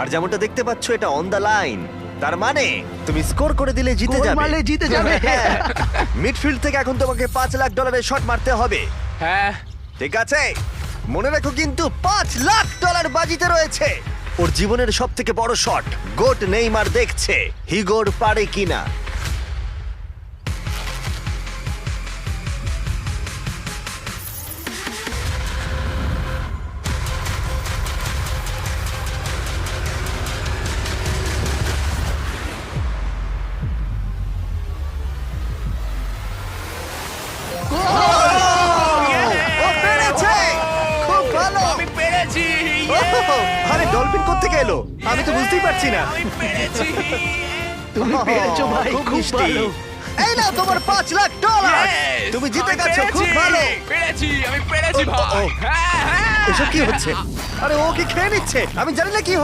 আর যেমনটা দেখতে পাচ্ছ এটা অন দ্য লাইন, তার মানে তুমি স্কোর করে দিলে জিতে গোল যাবে। মারলে জিতে যাবে। মিডফিল্ড থেকে এখন তোমাকে $5 লাখ শট মারতে হবে। হ্যাঁ ঠিক আছে, মনে রাখো কিন্তু $5 লাখ বাজিতে রয়েছে। ওর জীবনের সব থেকে বড় শট। গোট নেইমার দেখছে হিগোর পারে কিনা। ও পেরেছে! খুব ভালো! আমি পেরেছি ওহ, আরে ডলফিন কোত্থেকে এলো? আমি তো বুঝতেই পারছি না। আমি পেরেছি তুমি পেরেছো ভাই, খুব খুব মিষ্টি। ভালো। এই নাও তোমার $5 লাখ। Yes! তুমি জিতে আমি গেছো, খুব পেরেছি! ভালো। পেরেছি আমি পেরেছি ও, ও, ভাই ও। হ্যাঁ হ্যাঁ এসব কি হচ্ছে? আরে ও কি খেয়ে নিচ্ছে? আমি জানি না কি হচ্ছে।